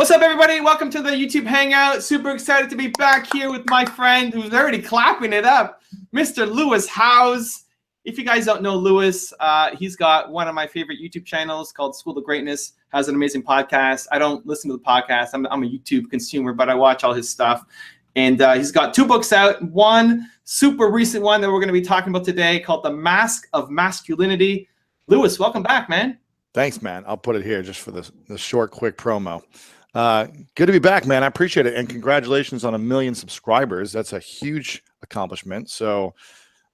What's up, everybody? Welcome to the YouTube Hangout. Super excited to be back here with my friend who's already clapping it up, Mr. Lewis Howes. If you guys don't know Lewis, he's got one of my favorite YouTube channels called School of Greatness, has an amazing podcast. I don't listen to the podcast. I'm a YouTube consumer, but I watch all his stuff. And he's got 2 books out. One super recent one that we're going to be talking about today called The Mask of Masculinity. Lewis, welcome back, man. Thanks, man. I'll put it here just for the short, quick promo. Good to be back, man. I appreciate it. And congratulations on 1 million subscribers. That's a huge accomplishment. So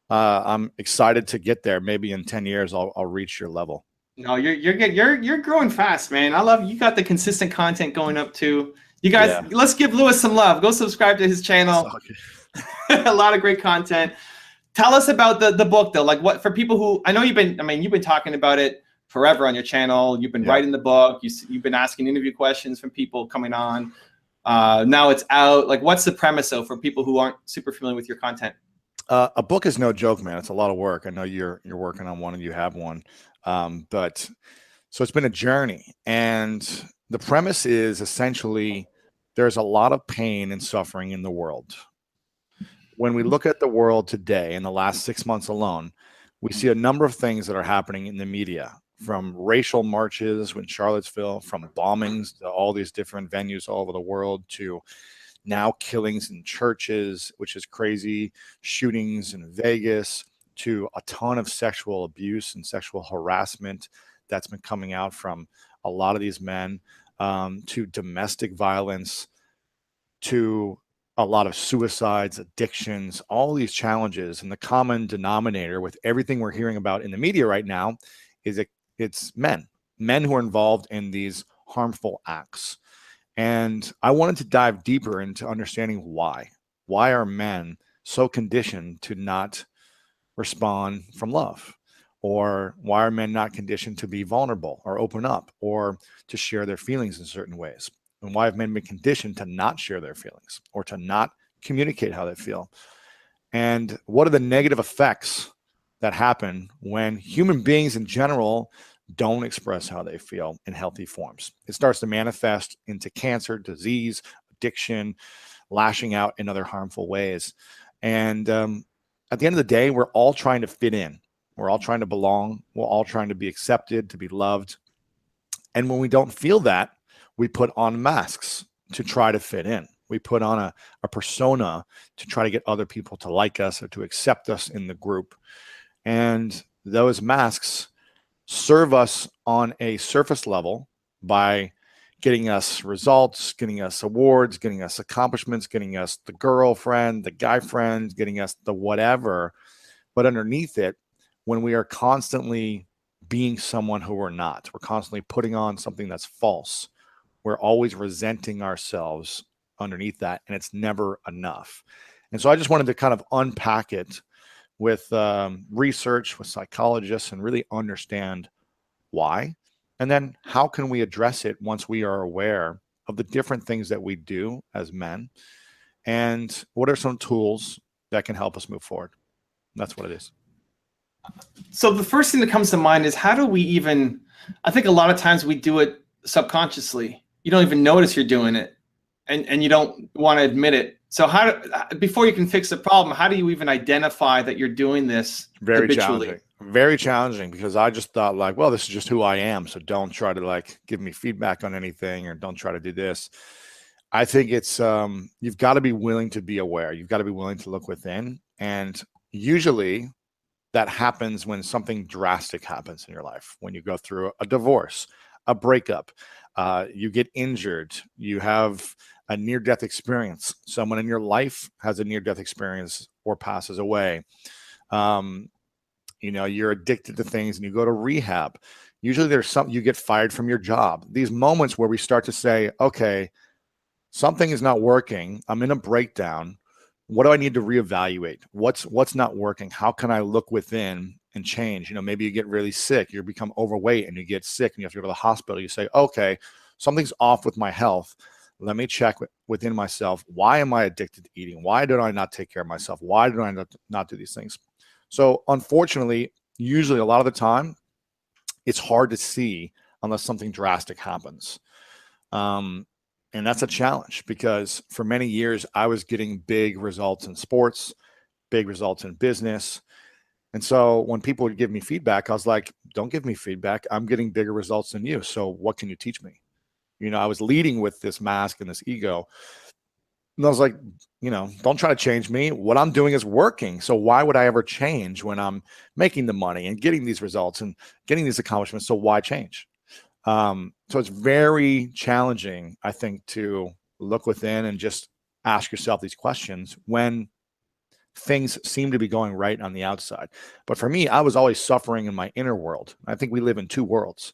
I'm excited to get there. Maybe in 10 years, I'll reach your level. No, you're growing fast, man. I love you. Got the consistent content going up too. You guys, Let's give Lewis some love. Go subscribe to his channel. A lot of great content. Tell us about the book though. Like what for people who I know you've been talking about it forever on your channel. You've been writing the book. You've been asking interview questions from people coming on. Now it's out. Like, what's the premise though for people who aren't super familiar with your content? A book is no joke, man. It's a lot of work. I know you're working on one and you have one. But so it's been a journey, and the premise is essentially there's a lot of pain and suffering in the world. When we look at the world today, in the last 6 months alone, we see a number of things that are happening in the media, from racial marches in Charlottesville, from bombings to all these different venues all over the world, to now killings in churches, which is crazy, shootings in Vegas, to a ton of sexual abuse and sexual harassment that's been coming out from a lot of these men, to domestic violence, to a lot of suicides, addictions, all these challenges. And the common denominator with everything we're hearing about in the media right now is it's men who are involved in these harmful acts. And I wanted to dive deeper into understanding why. Why are men so conditioned to not respond from love? Or why are men not conditioned to be vulnerable or open up or to share their feelings in certain ways? And why have men been conditioned to not share their feelings or to not communicate how they feel? And what are the negative effects that happen when human beings in general don't express how they feel in healthy forms? It starts to manifest into cancer, disease, addiction, lashing out in other harmful ways. And at the end of the day, we're all trying to fit in. We're all trying to belong. We're all trying to be accepted, to be loved. And when we don't feel that, we put on masks to try to fit in. We put on a persona to try to get other people to like us or to accept us in the group. And those masks serve us on a surface level by getting us results, getting us awards, getting us accomplishments, getting us the girlfriend, the guy friend, getting us the whatever. But underneath it, when we are constantly being someone who we're not, we're constantly putting on something that's false. We're always resenting ourselves underneath that, and it's never enough. And so I just wanted to kind of unpack it with research, with psychologists, and really understand why. And then how can we address it once we are aware of the different things that we do as men, and what are some tools that can help us move forward? That's what it is. So the first thing that comes to mind is, how do we even, I think a lot of times we do it subconsciously. You don't even notice you're doing it, and you don't want to admit it. So before you can fix the problem, how do you even identify that you're doing this habitually? Very challenging, because I just thought like, well, this is just who I am. So don't try to like give me feedback on anything, or don't try to do this. I think it's, you've got to be willing to be aware. You've got to be willing to look within. And usually that happens when something drastic happens in your life, when you go through a divorce, a breakup, you get injured, you have a near-death experience, someone in your life has a near-death experience or passes away. You're addicted to things and you go to rehab. Usually there's something, you get fired from your job. These moments where we start to say, okay, something is not working. I'm in a breakdown. What do I need to reevaluate? What's not working? How can I look within and change? Maybe you get really sick, you become overweight and you get sick and you have to go to the hospital. You say, okay, something's off with my health. Let me check within myself. Why am I addicted to eating? Why do I not take care of myself? Why do I not do these things? So unfortunately, usually a lot of the time, it's hard to see unless something drastic happens. And that's a challenge because for many years I was getting big results in sports, big results in business. And so when people would give me feedback, I was like, don't give me feedback. I'm getting bigger results than you. So what can you teach me? I was leading with this mask and this ego. And I was like, don't try to change me. What I'm doing is working. So why would I ever change when I'm making the money and getting these results and getting these accomplishments? So why change? So it's very challenging, I think, to look within and just ask yourself these questions when things seem to be going right on the outside. But for me, I was always suffering in my inner world. I think we live in two worlds,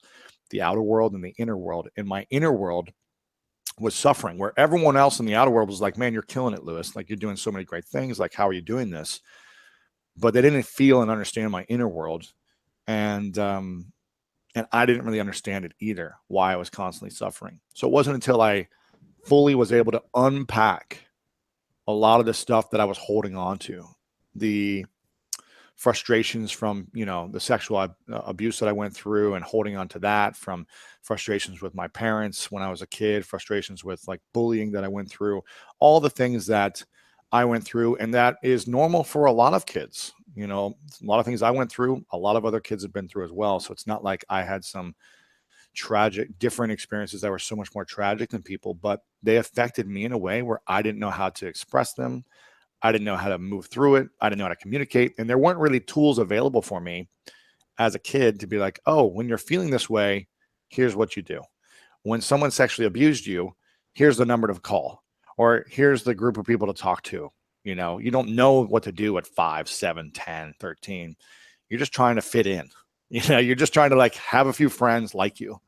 the outer world and the inner world. And my inner world was suffering, where everyone else in the outer world was like, man, you're killing it, Lewis. Like, you're doing so many great things. Like, how are you doing this? But they didn't feel and understand my inner world. And I didn't really understand it either, why I was constantly suffering. So it wasn't until I fully was able to unpack a lot of the stuff that I was holding on to, the frustrations from, the sexual abuse that I went through and holding on to that, from frustrations with my parents when I was a kid, frustrations with like bullying that I went through, all the things that I went through. And that is normal for a lot of kids. A lot of things I went through, a lot of other kids have been through as well. So it's not like I had some different experiences that were so much more tragic than people, but they affected me in a way where I didn't know how to express them. I didn't know how to move through it. I didn't know how to communicate. And there weren't really tools available for me as a kid to be like, oh, when you're feeling this way, here's what you do. When someone sexually abused you, here's the number to call, or here's the group of people to talk to. You don't know what to do at 5, 7, 10, 13. You're just trying to fit in. You're just trying to like have a few friends like you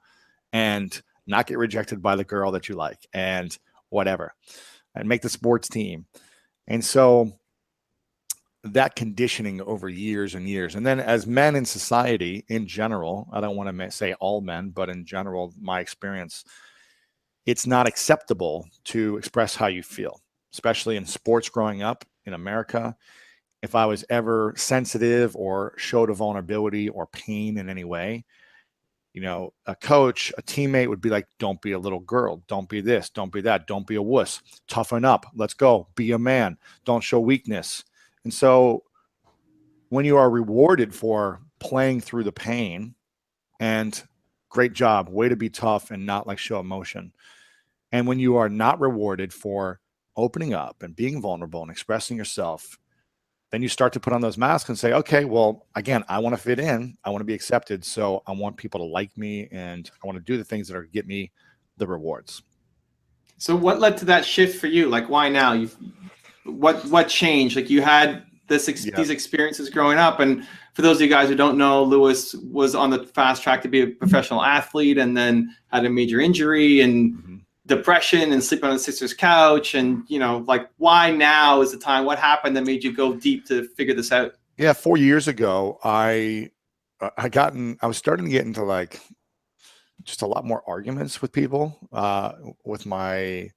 and not get rejected by the girl that you like and whatever, and make the sports team. And so that conditioning over years and years. And then as men in society in general, I don't want to say all men, but in general, my experience, it's not acceptable to express how you feel, especially in sports growing up in America. If I was ever sensitive or showed a vulnerability or pain in any way, a coach, a teammate would be like, don't be a little girl. Don't be this. Don't be that. Don't be a wuss. Toughen up. Let's go. Be a man. Don't show weakness. And so when you are rewarded for playing through the pain and great job, way to be tough and not like show emotion. And when you are not rewarded for opening up and being vulnerable and expressing yourself, then you start to put on those masks and say, okay, well, again, I want to fit in. I want to be accepted. So I want people to like me and I want to do the things that are get me the rewards. So what led to that shift for you? Like, why now? What changed? Like, you had these experiences growing up. And for those of you guys who don't know, Lewis was on the fast track to be a professional athlete and then had a major injury and depression and sleep on his sister's couch. And, like, why now is the time? What happened that made you go deep to figure this out? Yeah. 4 years ago, I was starting to get into like just a lot more arguments with people, with my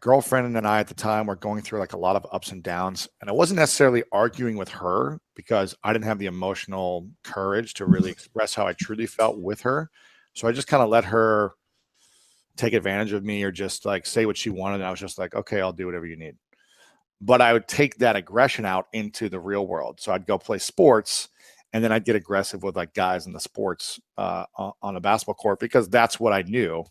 girlfriend and I at the time were going through like a lot of ups and downs. And I wasn't necessarily arguing with her because I didn't have the emotional courage to really express how I truly felt with her. So I just kind of let her take advantage of me or just like say what she wanted. And I was just like, okay, I'll do whatever you need. But I would take that aggression out into the real world. So I'd go play sports and then I'd get aggressive with like guys in the sports on a basketball court because that's what I knew.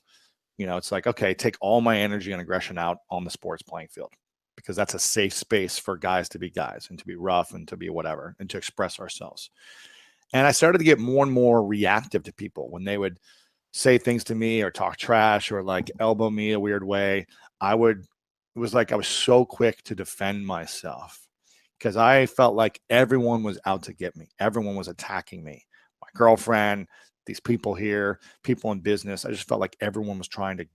It's like, okay, take all my energy and aggression out on the sports playing field because that's a safe space for guys to be guys and to be rough and to be whatever and to express ourselves. And I started to get more and more reactive to people when they would say things to me or talk trash or like elbow me a weird way. It was like I was so quick to defend myself because I felt like everyone was out to get me. Everyone was attacking me. My girlfriend, these people here, people in business. I just felt like everyone was trying to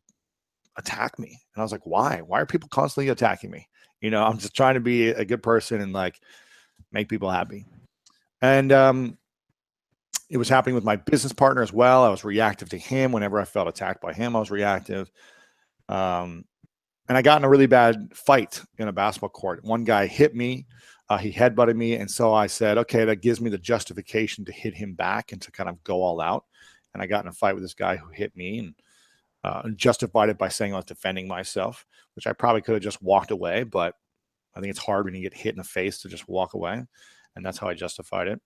attack me. And I was like, why? Why are people constantly attacking me? I'm just trying to be a good person and like make people happy. And it was happening with my business partner as well. I was reactive to him. Whenever I felt attacked by him, I was reactive. And I got in a really bad fight in a basketball court. One guy hit me. He headbutted me. And so I said, okay, that gives me the justification to hit him back and to kind of go all out. And I got in a fight with this guy who hit me. And justified it by saying I was defending myself, which I probably could have just walked away, but I think it's hard when you get hit in the face to just walk away. And that's how I justified it.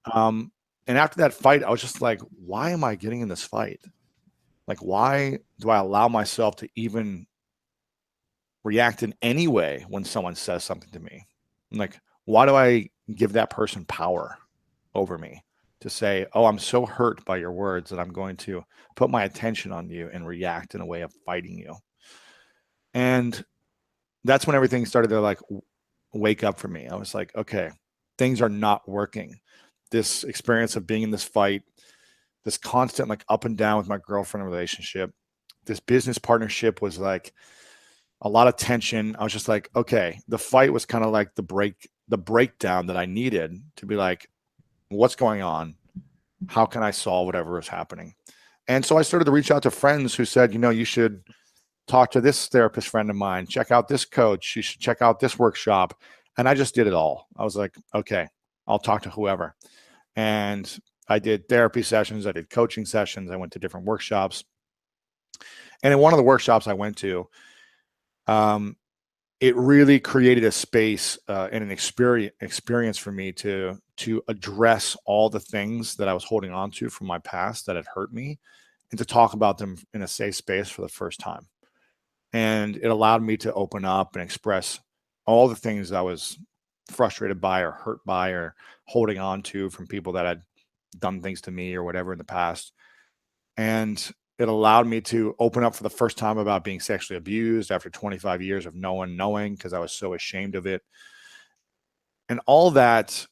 And after that fight, I was just like, why am I getting in this fight? Like, why do I allow myself to even react in any way when someone says something to me? Like, why do I give that person power over me to say, oh, I'm so hurt by your words that I'm going to put my attention on you and react in a way of fighting you? And that's when everything started to like wake up for me. I was like, okay, things are not working. This experience of being in this fight, this constant like up and down with my girlfriend relationship, this business partnership was like a lot of tension. I was just like, okay, the fight was kind of like the breakdown that I needed to be like, what's going on? How can I solve whatever is happening? And so I started to reach out to friends who said, you know, you should talk to this therapist friend of mine, check out this coach, you should check out this workshop. And I just did it all. I was like, okay, I'll talk to whoever. And I did therapy sessions, I did coaching sessions, I went to different workshops. And in one of the workshops I went to, it really created a space and an experience for me to address all the things that I was holding on to from my past that had hurt me, and to talk about them in a safe space for the first time. And it allowed me to open up and express all the things I was frustrated by or hurt by or holding on to from people that had done things to me or whatever in the past. And it allowed me to open up for the first time about being sexually abused after 25 years of no one knowing, because I was so ashamed of it. And all that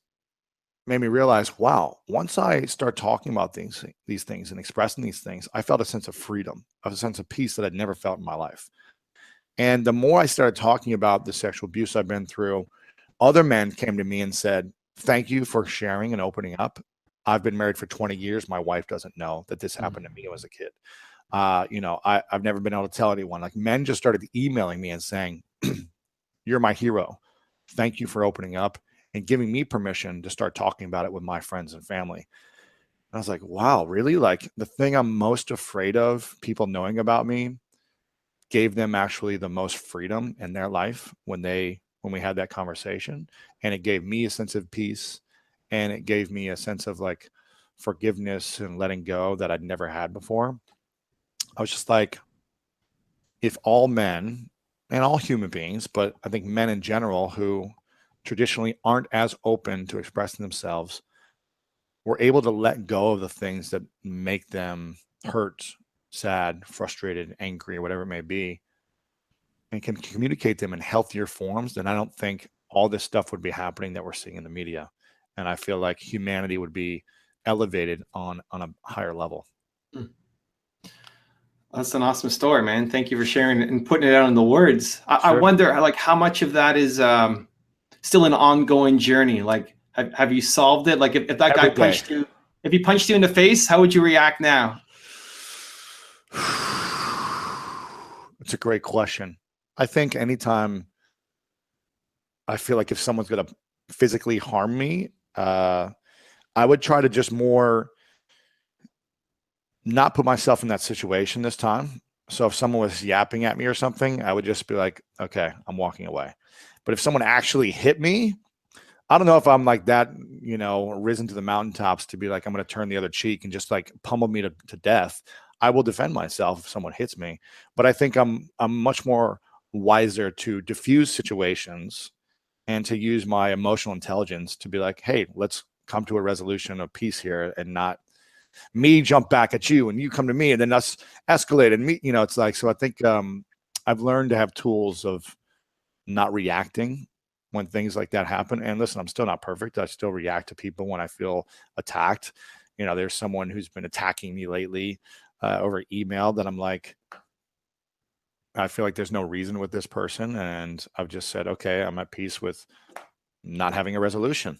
made me realize, wow, once I start talking about these things and expressing these things, I felt a sense of freedom, a sense of peace that I'd never felt in my life. And the more I started talking about the sexual abuse I've been through, other men came to me and said, thank you for sharing and opening up. I've been married for 20 years. My wife doesn't know that this happened to me as a kid. I've never been able to tell anyone. Like, men just started emailing me and saying, you're my hero. Thank you for opening up and giving me permission to start talking about it with my friends and family. And I was like, wow, really? Like, the thing I'm most afraid of people knowing about me gave them actually the most freedom in their life when we had that conversation. And it gave me a sense of peace, and it gave me a sense of like forgiveness and letting go that I'd never had before. I was just like, if all men and all human beings, but I think men in general who traditionally aren't as open to expressing themselves, were able to let go of the things that make them hurt, sad, frustrated, angry, or whatever it may be, and can communicate them in healthier forms, then I don't think all this stuff would be happening that we're seeing in the media. And I feel like humanity would be elevated on a higher level. That's an awesome story, man. Thank you for sharing it and putting it out in the words. I wonder, like, how much of that is still an ongoing journey? Like, have you solved it? Like, if that guy punched you, if he punched you in the face, how would you react now? It's a great question. I think anytime I feel like if someone's going to physically harm me, I would try to just more not put myself in that situation this time. So if someone was yapping at me or something, I would just be like, okay, I'm walking away. But if someone actually hit me, I don't know if I'm like that, risen to the mountaintops to be like, I'm going to turn the other cheek and just like pummel me to death. I will defend myself if someone hits me. But I think I'm much more wiser to diffuse situations and to use my emotional intelligence to be like, hey, let's come to a resolution of peace here, and not me jump back at you and you come to me and then us escalate. And me, it's like, so I think I've learned to have tools of not reacting when things like that happen. And listen, I'm still not perfect. I still react to people when I feel attacked. There's someone who's been attacking me lately over email that I'm like, I feel like there's no reason with this person. And I've just said, okay, I'm at peace with not having a resolution.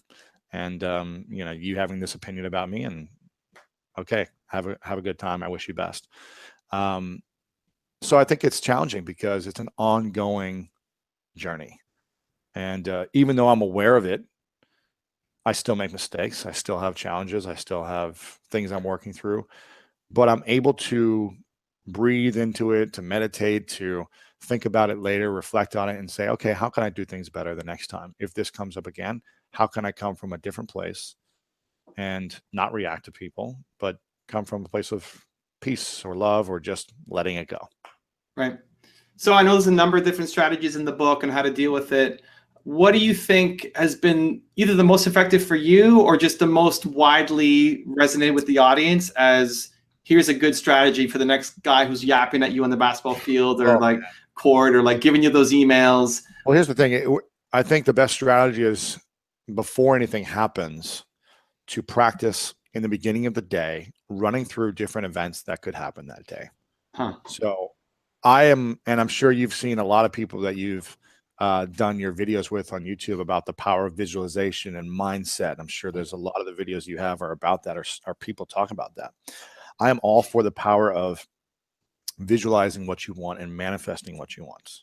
And, you having this opinion about me, and okay, have a good time. I wish you best. So I think it's challenging because it's an ongoing journey. And even though I'm aware of it, I still make mistakes. I still have challenges. I still have things I'm working through, but I'm able to breathe into it, to meditate, to think about it later, reflect on it, and say, okay, how can I do things better the next time? If this comes up again, how can I come from a different place and not react to people, but come from a place of peace or love or just letting it go? Right. So I know there's a number of different strategies in the book and how to deal with it. What do you think has been either the most effective for you or just the most widely resonated with the audience as here's a good strategy for the next guy who's yapping at you on the basketball field or like court or like giving you those emails? Well, here's the thing. I think the best strategy is before anything happens to practice in the beginning of the day, running through different events that could happen that day. So and I'm sure you've seen a lot of people that you've done your videos with on YouTube about the power of visualization and mindset. I'm sure there's a lot of the videos you have are about that, or people talking about that. I am all for the power of visualizing what you want and manifesting what you want.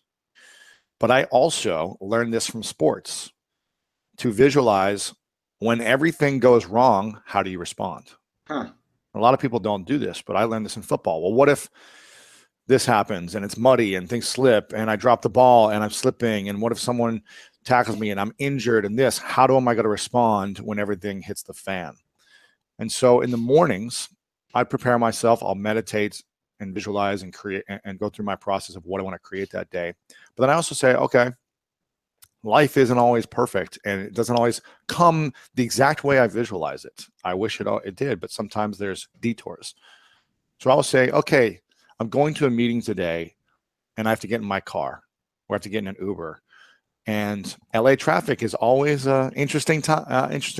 But I also learned this from sports, to visualize when everything goes wrong, how do you respond? A lot of people don't do this, but I learned this in football. Well, what if this happens and it's muddy and things slip and I drop the ball and I'm slipping? And what if someone tackles me and I'm injured and this? How am I going to respond when everything hits the fan? And so in the mornings, I prepare myself. I'll meditate and visualize and create and go through my process of what I want to create that day. But then I also say, okay, life isn't always perfect and it doesn't always come the exact way I visualize it. I wish it did, but sometimes there's detours. So I'll say, okay, I'm going to a meeting today and I have to get in my car or I have to get in an Uber. And LA traffic is always an interesting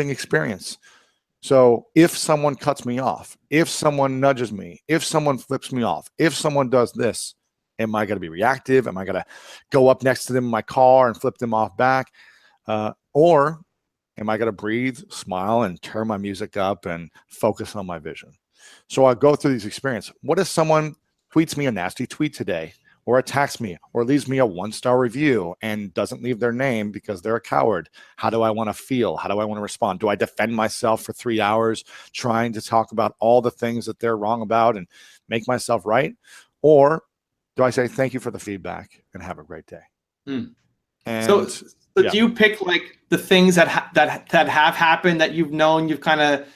experience. So if someone cuts me off, if someone nudges me, if someone flips me off, if someone does this, am I going to be reactive? Am I going to go up next to them in my car and flip them off back? Or am I going to breathe, smile, and turn my music up and focus on my vision? So I go through these experiences. What if someone tweets me a nasty tweet today, or attacks me, or leaves me a 1-star review and doesn't leave their name because they're a coward? How do I want to feel? How do I want to respond? Do I defend myself for 3 hours trying to talk about all the things that they're wrong about and make myself right? Or do I say, thank you for the feedback and have a great day? And so do you pick like the things that have happened that you've known you've kind of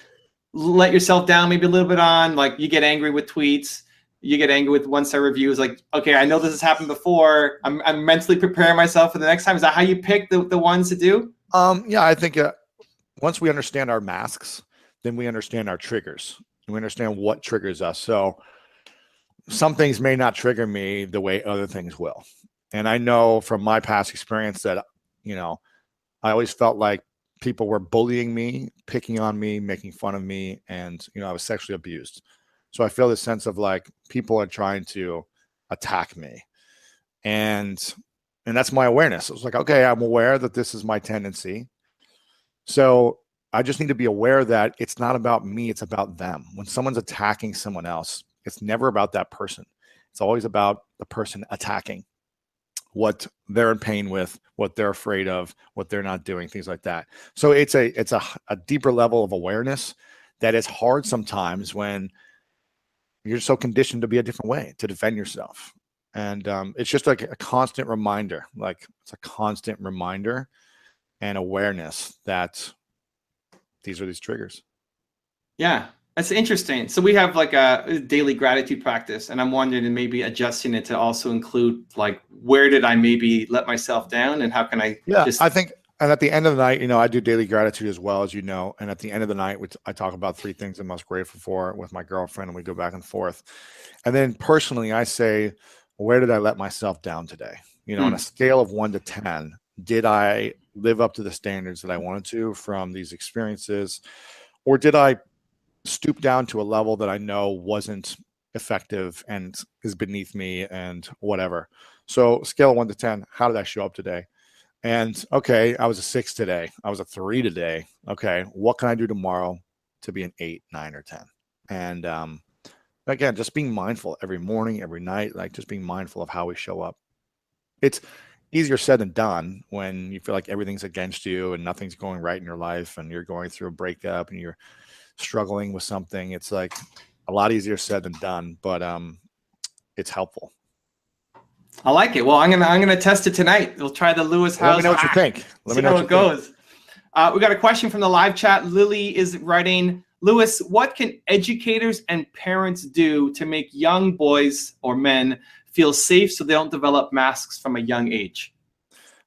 let yourself down maybe a little bit on? Like you get angry with tweets, you get angry with 1-star reviews. Like, okay, I know this has happened before. I'm mentally preparing myself for the next time. Is that how you pick the ones to do? Yeah, I think once we understand our masks, then we understand our triggers and we understand what triggers us. So some things may not trigger me the way other things will. And I know from my past experience that, I always felt like people were bullying me, picking on me, making fun of me. And, I was sexually abused. So I feel this sense of like people are trying to attack me. And that's my awareness. It was like, okay, I'm aware that this is my tendency. So I just need to be aware that it's not about me. It's about them. When someone's attacking someone else, it's never about that person. It's always about the person attacking, what they're in pain with, what they're afraid of, what they're not doing, things like that. So it's a deeper level of awareness that is hard sometimes when you're so conditioned to be a different way, to defend yourself. And it's just like a constant reminder, and awareness that these are these triggers. Yeah, that's interesting. So we have like a daily gratitude practice, and I'm wondering maybe adjusting it to also include like, where did I maybe let myself down and how can I I think, and at the end of the night, I do daily gratitude as well, as you know. And at the end of the night, I talk about 3 things I'm most grateful for with my girlfriend, and we go back and forth. And then personally, I say, where did I let myself down today? On a scale of 1 to 10, did I live up to the standards that I wanted to from these experiences? Or did I stoop down to a level that I know wasn't effective and is beneath me and whatever? So scale of 1 to 10, how did I show up today? And okay, I was a 6 today. I was a 3 today. Okay, what can I do tomorrow to be an 8, 9, or 10? And again, just being mindful every morning, every night, like just being mindful of how we show up. It's easier said than done when you feel like everything's against you and nothing's going right in your life and you're going through a breakup and you're struggling with something. It's like a lot easier said than done. But it's helpful. I like it. Well, I'm gonna test it tonight. We'll try the Lewis House. Let me know what you think. Let me know how it goes. We got a question from the live chat. Lily is writing, Lewis, what can educators and parents do to make young boys or men feel safe so they don't develop masks from a young age?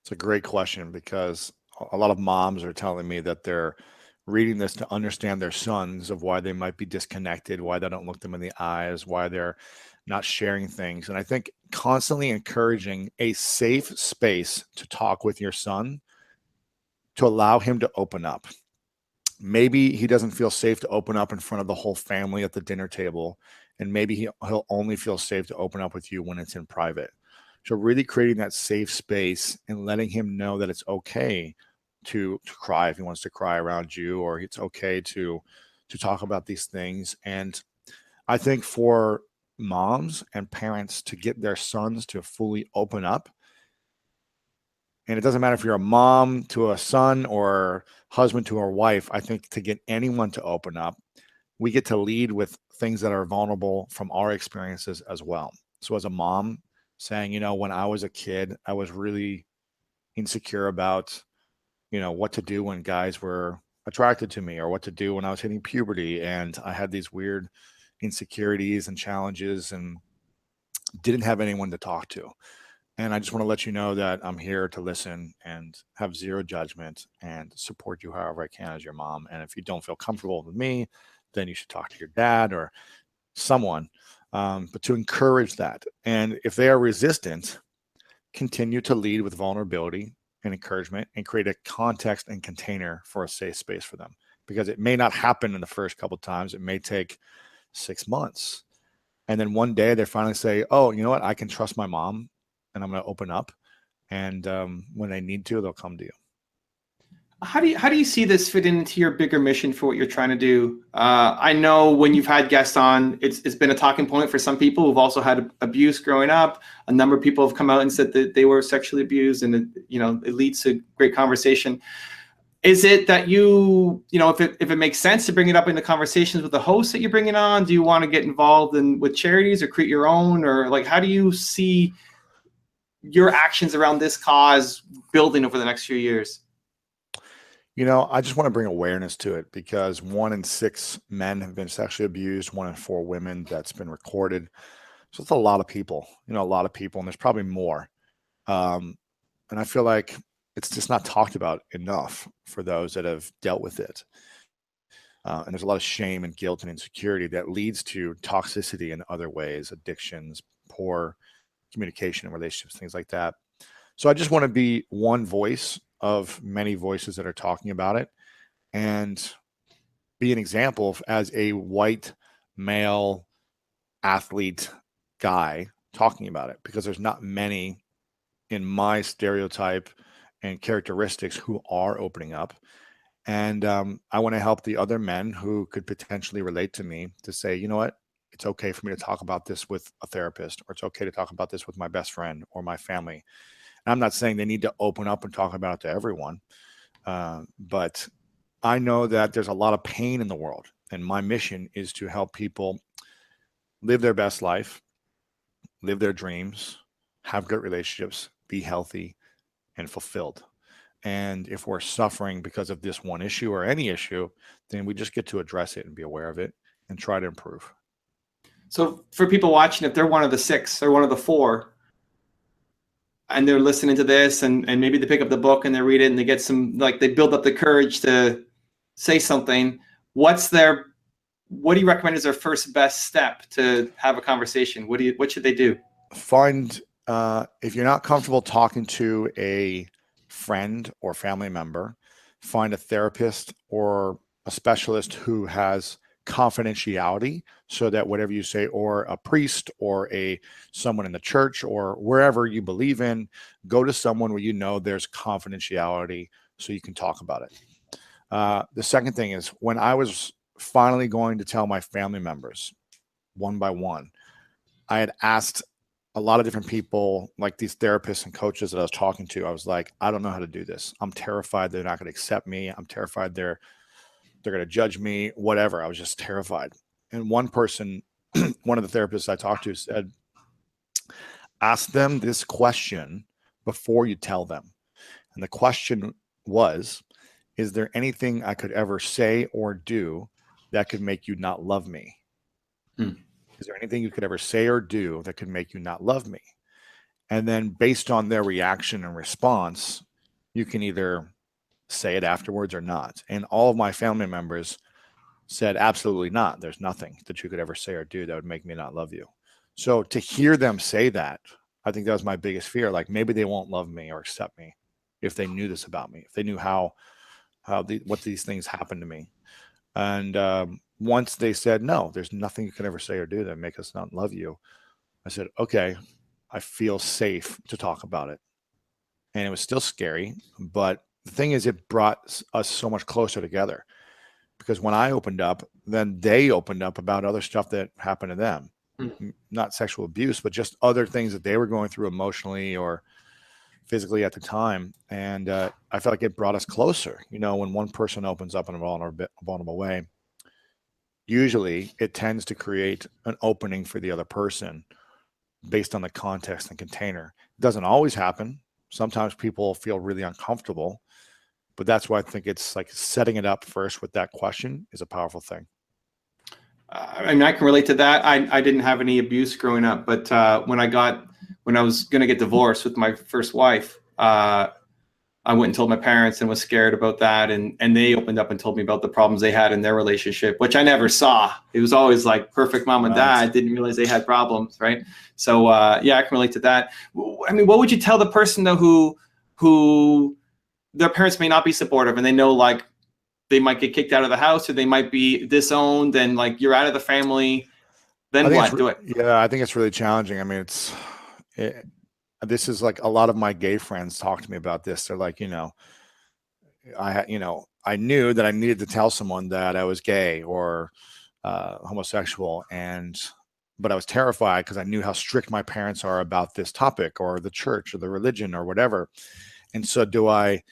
It's a great question, because a lot of moms are telling me that they're reading this to understand their sons, of why they might be disconnected, why they don't look them in the eyes, why they're not sharing things. And I think constantly encouraging a safe space to talk with your son, to allow him to open up. Maybe he doesn't feel safe to open up in front of the whole family at the dinner table, and maybe he'll only feel safe to open up with you when it's in private. So really creating that safe space and letting him know that it's okay to cry if he wants to cry around you, or it's okay to talk about these things. And I think for moms and parents to get their sons to fully open up, and it doesn't matter if you're a mom to a son or husband to a wife, I think to get anyone to open up, we get to lead with things that are vulnerable from our experiences as well. So as a mom, saying, when I was a kid, I was really insecure about, what to do when guys were attracted to me, or what to do when I was hitting puberty. And I had these weird insecurities and challenges and didn't have anyone to talk to. And I just want to let you know that I'm here to listen and have zero judgment and support you however I can as your mom. And if you don't feel comfortable with me, then you should talk to your dad or someone. But to encourage that. And if they are resistant, continue to lead with vulnerability and encouragement, and create a context and container for a safe space for them. Because it may not happen in the first couple of times. It may take 6 months. And then one day they finally say, oh, you know what? I can trust my mom, and I'm going to open up. And when they need to, they'll come to you. How do you see this fit into your bigger mission for what you're trying to do? I know when you've had guests on, it's been a talking point for some people who've also had abuse growing up. A number of people have come out and said that they were sexually abused, and it leads to great conversation. Is it that if it makes sense to bring it up in the conversations with the hosts that you're bringing on? Do you want to get involved with charities or create your own, or how do you see your actions around this cause building over the next few years? I just want to bring awareness to it, because 1 in 6 men have been sexually abused, 1 in 4 women, that's been recorded. So it's a lot of people, and there's probably more. And I feel like it's just not talked about enough for those that have dealt with it. And there's a lot of shame and guilt and insecurity that leads to toxicity in other ways, addictions, poor communication in relationships, things like that. So I just want to be one voice of many voices that are talking about it, and be an example as a white male athlete guy talking about it, because there's not many in my stereotype and characteristics who are opening up. And I want to help the other men who could potentially relate to me to say, you know what, it's okay for me to talk about this with a therapist, or it's okay to talk about this with my best friend or my family. I'm not saying they need to open up and talk about it to everyone, but I know that there's a lot of pain in the world, and my mission is to help people live their best life, live their dreams, have good relationships, be healthy and fulfilled. And if we're suffering because of this one issue or any issue, then we just get to address it and be aware of it and try to improve. So for people watching, if they're one of the 6 or one of the 4, and they're listening to this, and maybe they pick up the book and they read it and they get they build up the courage to say something, what do you recommend is their first best step to have a conversation? What should they do? Find, if you're not comfortable talking to a friend or family member, find a therapist or a specialist who has confidentiality, so that whatever you say, or a priest or someone in the church or wherever you believe in, go to someone where there's confidentiality so you can talk about it. The second thing is, when I was finally going to tell my family members one by one, I had asked a lot of different people, like these therapists and coaches that I was talking to. I was like, I don't know how to do this. I'm terrified they're not going to accept me. I'm terrified they're going to judge me, whatever. I was just terrified. And one person, one of the therapists I talked to said, ask them this question before you tell them. And the question was, is there anything I could ever say or do that could make you not love me? Hmm. Is there anything you could ever say or do that could make you not love me? And then based on their reaction and response, you can either say it afterwards or not. And all of my family members said, absolutely not. There's nothing that you could ever say or do that would make me not love you. So to hear them say that, I think that was my biggest fear. Like maybe they won't love me or accept me if they knew this about me, if they knew what these things happened to me. And once they said, no, there's nothing you can ever say or do that make us not love you, I said, okay, I feel safe to talk about it. And it was still scary, but the thing is, it brought us so much closer together, because when I opened up, then they opened up about other stuff that happened to them. Not sexual abuse, but just other things that they were going through emotionally or physically at the time. And I felt like it brought us closer. You know, when one person opens up in a vulnerable way, usually it tends to create an opening for the other person based on the context and container. It doesn't always happen. Sometimes people feel really uncomfortable, but that's why I think it's like setting it up first with that question is a powerful thing. I mean, I can relate to that. I didn't have any abuse growing up, but when I was going to get divorced with my first wife, I went and told my parents and was scared about that. And they opened up and told me about the problems they had in their relationship, which I never saw. It was always like perfect mom and dad. Didn't realize they had problems, right? So yeah, I can relate to that. I mean, what would you tell the person though who their parents may not be supportive and they know like they might get kicked out of the house or they might be disowned and like you're out of the family? Then what? Do it. Yeah, I think it's really challenging. I mean, this is like a lot of my gay friends talk to me about this. They're like, I knew that I needed to tell someone that I was gay or homosexual, but I was terrified because I knew how strict my parents are about this topic or the church or the religion or whatever. And so do I,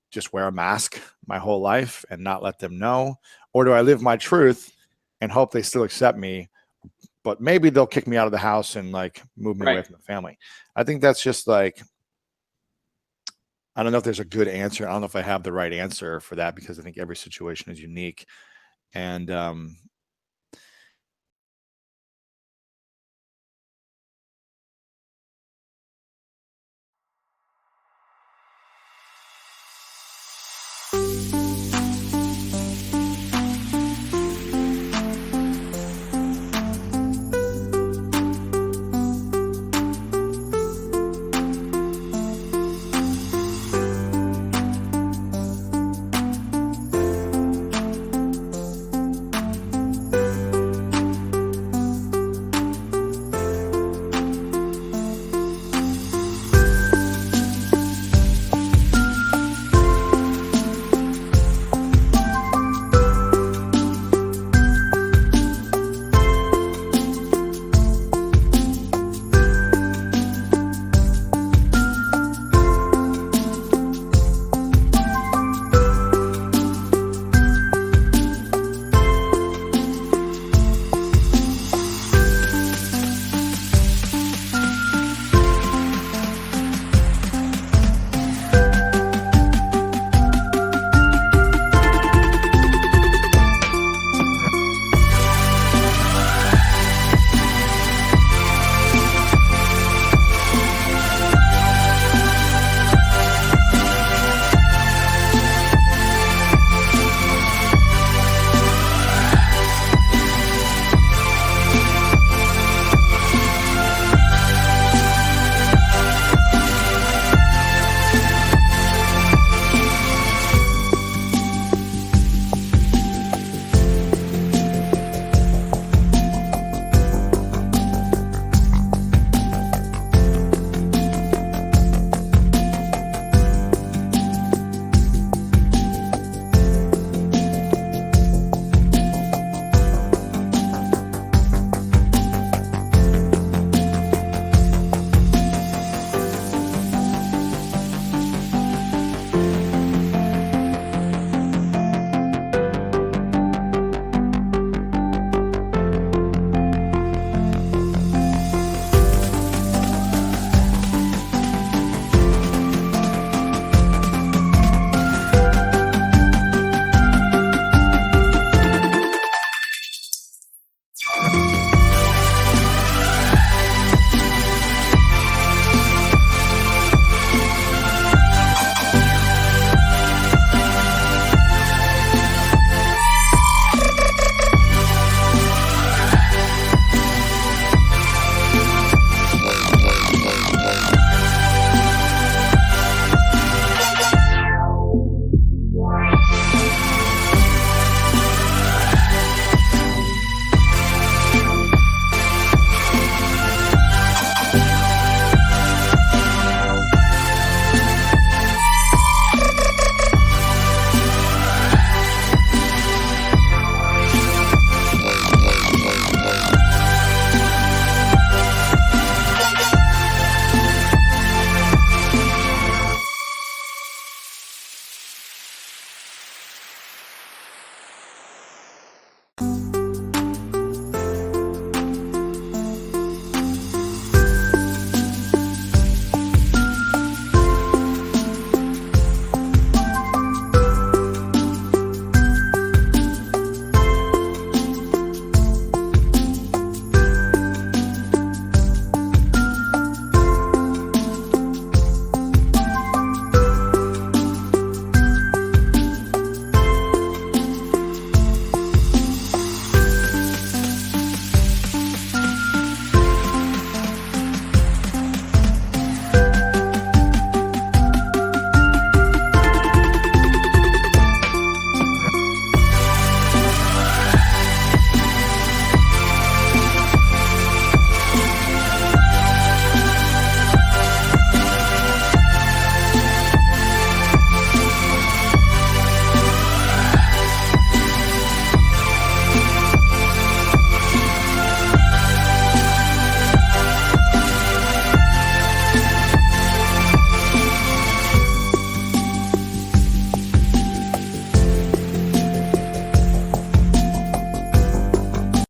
just wear a mask my whole life and not let them know? Or do I live my truth and hope they still accept me, but maybe they'll kick me out of the house and like move me away from the family? I think that's just like, I don't know if there's a good answer. I don't know if I have the right answer for that because I think every situation is unique. And